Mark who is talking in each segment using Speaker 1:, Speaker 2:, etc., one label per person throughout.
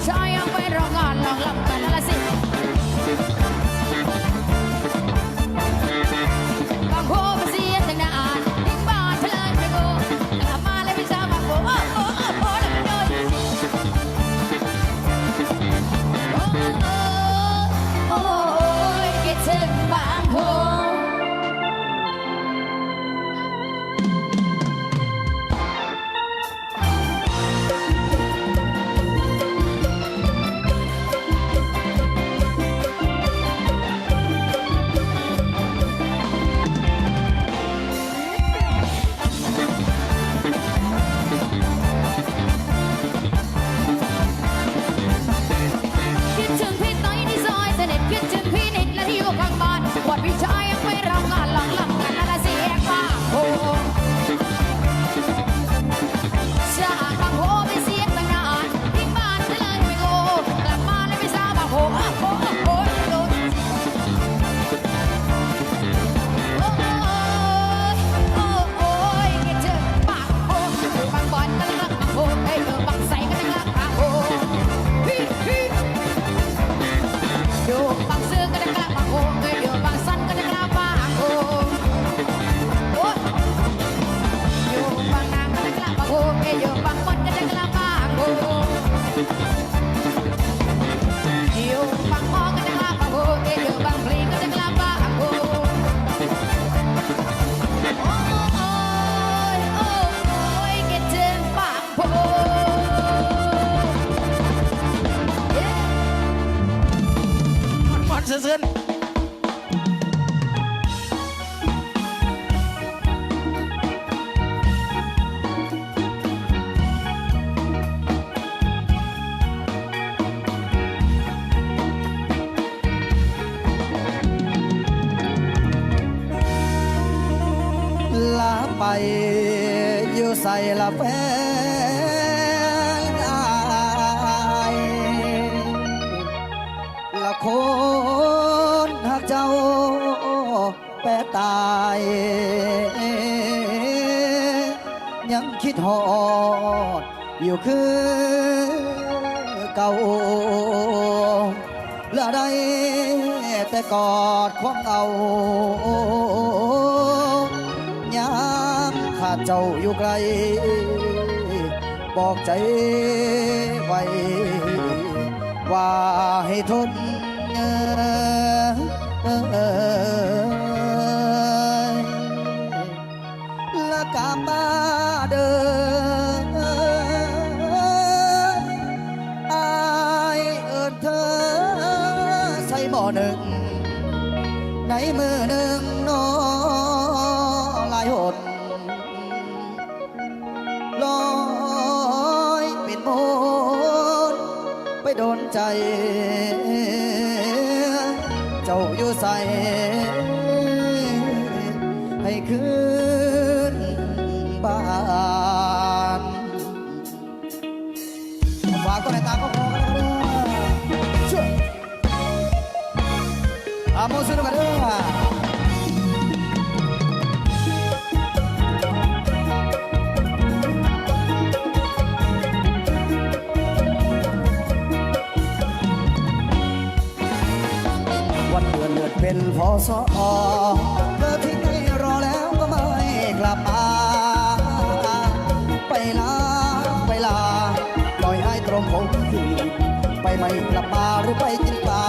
Speaker 1: พี่ชายยังไม่รองานลองลำกันละสิบางโพมาเสียตั้งนานทิ้งบ้านเธอเลยไม่โก้กลับมาเลยพี่ชายมาโก้โอ้แล้วโดนโอ้ยคิดถึงบางโพวันพี่ชายยังไม่รำงานลองลำกันละเสียงบางโพจากบางโพไปเสียตั้งนานทิ้งบ้านเธอเลยไม่โก้กลับมาแล้วไม่ทราบบางโพโดนโอ้ยคิดถึงบางโพบางบอลก็รักบางโพไอ้บางใสก็รักบางโพอยู่บางซื้อก็รักบางโพอยู่บางสั้นก็รักบางโพอยู่บางนางก็รักบางโพอยู่บางบอลก็รักบางโพอยู่บางหอก็รักบางโพอยู่บางพลีก็รักบางโพโอ้ยคิดถึงบางโพ
Speaker 2: มันซื่นลาไปอยู่ใส่ละแฟนอายละคนหักเจ้าแปรตายยังคิดหอดอยู่คือเก่าละได้แต่กอดความเอายามขาดเจ้าอยู่ไกลบอกใจไว้ว่าให้ทนและกลับมาเดินอายเอิ้นเธอใส่หม้อหนึ่งในมือหนึ่งน้อหลายหนลอยเป็นมนไปโดนใจเจ้าอยู่ใส่ให้คืนบ้านฝากตัวในตาก็พอกันแล้วช่วยอาโมสุนกันเด้อวันเดือนเดือนเป็นพศเธอทิ้งให้รอแล้วก็ไม่กลับมาไปลาปล่อยให้ตรงผมไปไม่กลับมาหรือไปกินปลา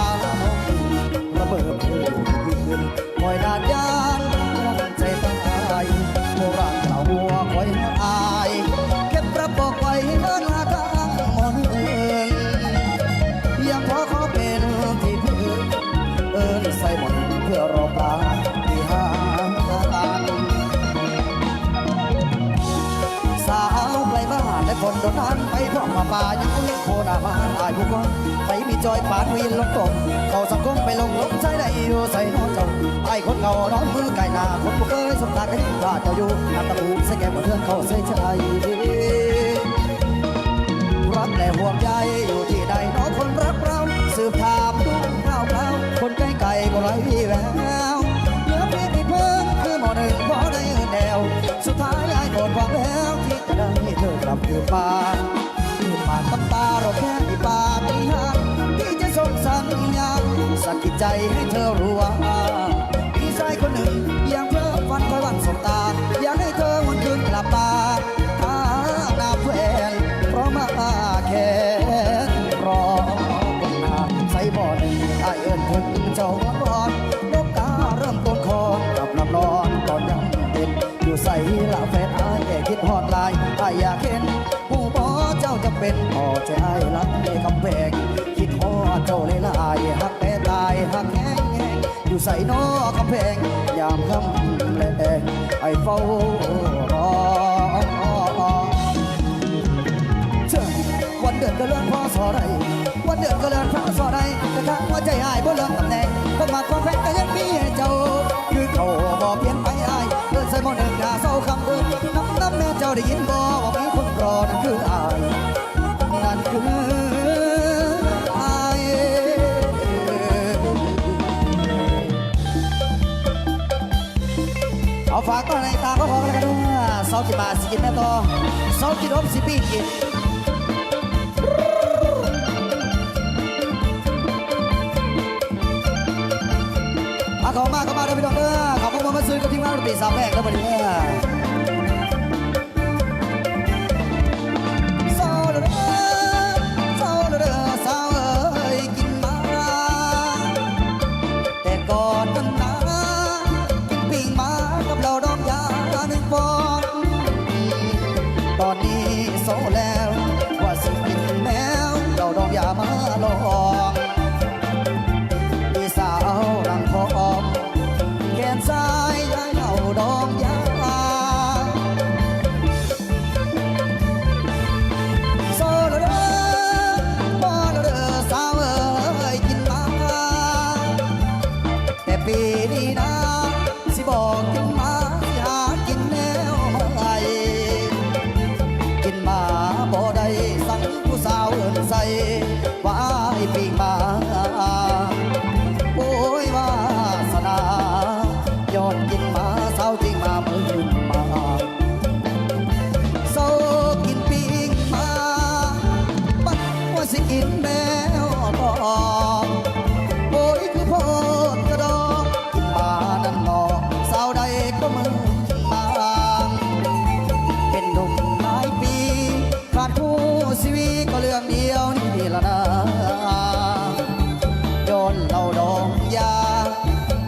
Speaker 2: ระเบิดคืนคอยนานยานใจตายโบราณเราหัวคอยอายเก็บระบอกไว้เดินหาทางมนเอิญยังขอเป็นที่พึ่งใส่หมดเพื่อรอปลาที่หากันสาวไกลบ้านและคนโดนนั้นไปพร้อมมาป่ายังเลี้ยงโคนาบ้านอายผู้คนไปมีจอยปานวินลงตกเขาสังคมไปลงใจได้อยู่ใส่น้องเจ้าไอ้คนเงาน้องมือไก่นาคนผู้เคยสมตากันบ้านเจ้าอยู่น้ำตะปูใส่แก้มเพื่อนเขาใส่ใจรักและห่วงใยอยู่ที่ใดน้องคนรักเราสืบถามดูข่าวคนใกล้ไกลก็ไร้แววเหลือเพียงที่เพิ่งคือหมอหนึ่งพอได้แนวสุดท้ายไอ้โดนวางแล้วที่จะได้เธอกลับคืนมาตั้งตาเราแค่ที่ปาก จิตใจให้เธอรู้ว่ามีชายคนหนึ่งยังเพ้อฝันคอยวันสบตาอยากให้เธอวันคืนกลับมาหาหน้าแฟนเพราะมาแค่รอคนหน้าใส่บ่อหนึ่งไอเอิญถึงเจ้าร้อนนกกาเริ่มต้นคอนกับลำนอนตอนยังเด็กอยู่ใส่ละแฟนไอแก่คิดฮอดลายไออยากเห็นผู้บ่เจ้าจะเป็นพ่อใจไอรักในคำแพงคิดฮอดเจ้าเลยลายหักแม่ตายหักแห้งอยู่ใส่นอกำแพงยามค่ำแลงไอเฝ้ารอวันเดือนก็เลื่อนพอสอไรวันเดือนก็เลื่อนพอสอไรแต่ถ้าหัวใจอายบ่เลื่อนตำแหน่งคนมาความแฟนก็ยังมีให้เจ้าคือเขาบ่เปลี่ยนไปอายเดินใส่หมอหนึ่งหน้าเศร้าคำเดินน้ำแม่เจ้าได้ยินบ่ว่ามีคนรอนั่นคืออายนั่นคืออายเอาฝากก็ในตาก็พอแล้วกันว่าเสากี่บาทสิกินแม่ต่อเสากี่รบสิปีกินเข้ามาเด้อพี่น้องเด้อขอบคุณมาซื้อกับทีมงานดนตรีสามแพร่งแล้ววันนี้เศร้าเด้อเศร้าเด้อเศร้าเอ้ยกินมาแต่ก่อนนั้นนะกินปิ้งมากับเราดอกยาหนึ่งปอนตอนนี้โซแล้วว่าสิกินแมวเราดอกยามาลองพี่สาวรังพอแขนซ้ายย้ายเอาดอกยาโซลเด้อพอเด้อสาวเอ้ยกินมาแต่ปีนี้นะสิบอกกินมาสิหากินแนวใหม่กินมาบ่ได้สั่งผู้สาวเอิ้นใส่ว่าไอ้ปีมาโอ้ยวาสนาย้อนกินมาเศร้าจริงมามือมาเศร้ากินปิ้งมาบัดว่าสิกินแมวต่อโอ้ยคือโพดกระดอกกินมานั่นหนอเศร้าใดก็มือมาเป็นหนุ่มหลายปีขาดคู่ชีวิตก็เรื่องเดียวนี่ละนะย้อนเราดองยา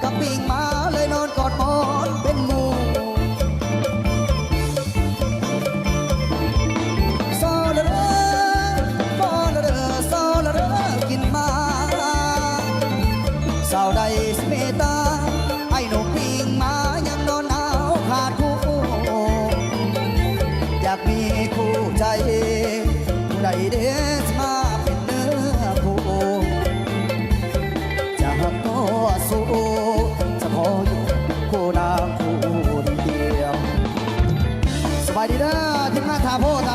Speaker 2: กับปิ้งมาเลยนอนกอดหมอนเป็นหมู่โซลเด้อพอลเด้อโซลเด้อกินมาสาวใดสิเมตตาไอ้หนุ่มปิ้งมายังนอนหนาวขาดคู่อยากมีคู่ใจผู้ใดเดสมาเป็นเนื้อคู่จะหักตัวสู้จะขออยู่คู่นางคู่เดียวสบายดีเด้อทีมงานทาโพเด้อ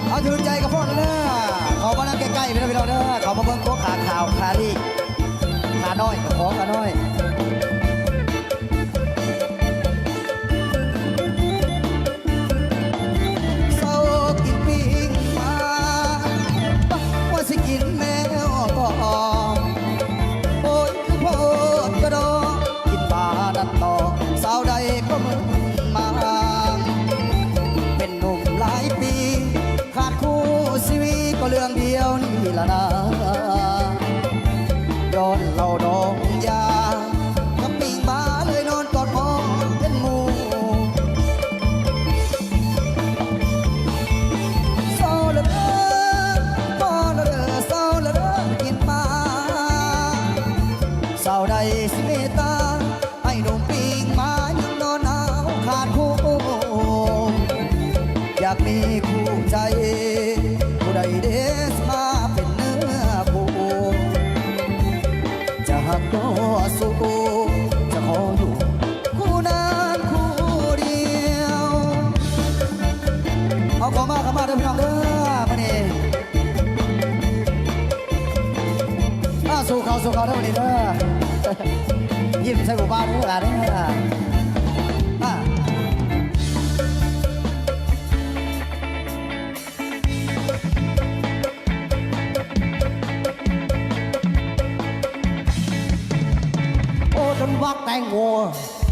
Speaker 2: เอาถือใจกับพ่อเด้อเขามานั่งใกล้ๆพี่น้องเด้อเขามาเบิ่งโต๊ะขาขาวขาลีขาน้อยกับของขาน้อยสิกินแมวต่อโอ้ยคือโพดกระดอกกินปลาดันต่อสาวใดก็มึงมาเป็นหนุ่มหลายปีขาดคู่ชีวิตก็เรื่องเดียวนี่ละนะย้อนเราดองยากับปิ้งปลาเลยนอนกอดหมอนเป็นหมู่โซลเด้อสาวใดสิเมตตาไอ้หนุ่มปิ้งมายังนอนหนาวขาดคู่อยากมีคู่ใจผู้ใดเดสมาเป็นเนื้อคู่จะหักก็สู้จะขออยู่คู่นั้นคู่เดียวเอาเข้ามาเด้อพี่น้องเด้อมานี่สู้เขาเด้อวันนี้เด้อยิ้มใส่บุบ้านเด้อ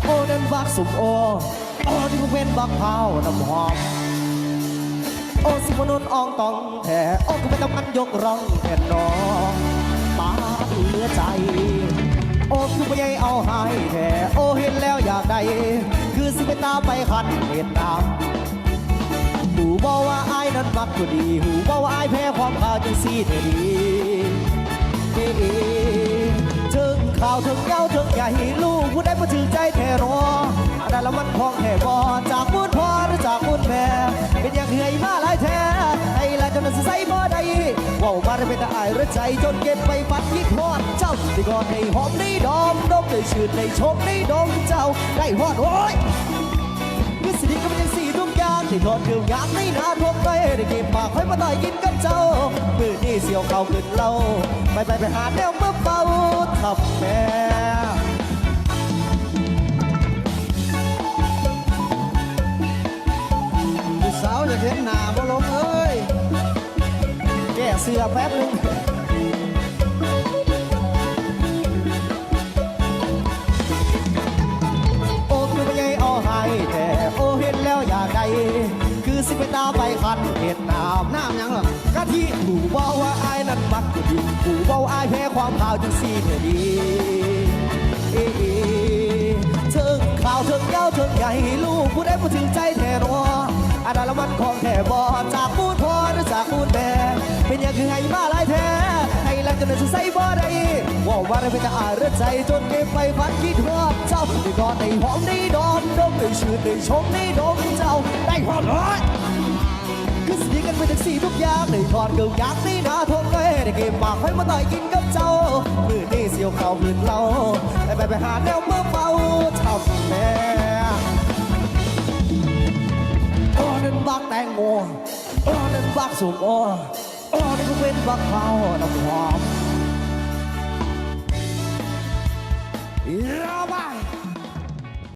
Speaker 2: โอ้นั่นบักสุมโอโอ้ที่กูเป็นบักเผาน้ำหอมโอ้สิมนุนอองตองแท้โอ้กูเป็นตำมันยกร้องแทนน้องตาเหลือใจโอ้คือไม่ใหญ่เอาหายแท้โอ้เห็นแล้วอยากได้คือสิไปตามไปคันเห็นตามหูบอกว่าอายนั้นมักก็ดีหูบอกว่าอายแพ้ความข่าวจังสีเธอดีถึงข่าวถึงเย้าถึงใหญ่ลูกผู้ใดมาถือใจแท้รอได้ละมันคองแท้บอจากมุนพ่อหรือจากมุนแม่เป็นอย่างเหนื่อยมาหลายแท้ไอ้ละจนนั้นใส่บ่ได้ว่ามาได้เป็นแต่อายหรือใจจนเก็บไปฝันคิดฮอดเจ้าที่ก่อนในหอมในดอมดมได้ชื่นในชมในดมเจ้าได้ฮอดโอ้ยคือสิดีก็เป็นอย่างสี่ทุกอย่างที่ทอดเกลียวยากในนาทบไปได้เก็บปากค่อยมาต่อยกินกับเจ้ามือนี่เสียวเข่าขึ้นเล่าไปหาแนวมาเป่าทับแม่ผู้สาวจะเห็นหน้าบ่ลงเอ้ยแก้เสื้อแป๊บนึงโอ้คือไม่ใช่เอาให้แต่โอ้เห็นแล้วอยากได้คือสิไปตาไปคันเห็ดน้ำยังหรอกะทิหูบอกว่าอายนั้นมักก็ดีหูบอกว่าอายแพ้ความข่าวจังสีเธอดีเถิงข่าวเถิงเย้าเถิงใหญ่ลูกผู้ใดผู้ถึงใจแท้รออันนั้นละมันของแท้บอจากมูดพอหรือจากมูดแม่เป็นอย่างคือให้มาหลายแท้ให้หลังจนนั้นใส่บ่ได้ว่าว่าได้เป็นแต่อายเรือใจจนเก็บไปฝันคิดฮอดเจ้าได้กอดได้หอมได้ดอมดมได้ชื่นได้ชมได้ดมเจ้าได้ฮอดเลยคือสิ่งกันเป็นทั้งสี่ทุกอย่างได้ถอดเกลียวยากในนาทงเลยได้เก็บปากให้มาต่อยกินกับเจ้ามือนี่เสียวเข่าพื้นเราไปหาแนวเมื่อเมาทำแม่โอ้นั่นบักแตงโมโอ้นั่นบักสุกโอ้นี่ก็เป็นบักเผาน้ำหอมเราบ้า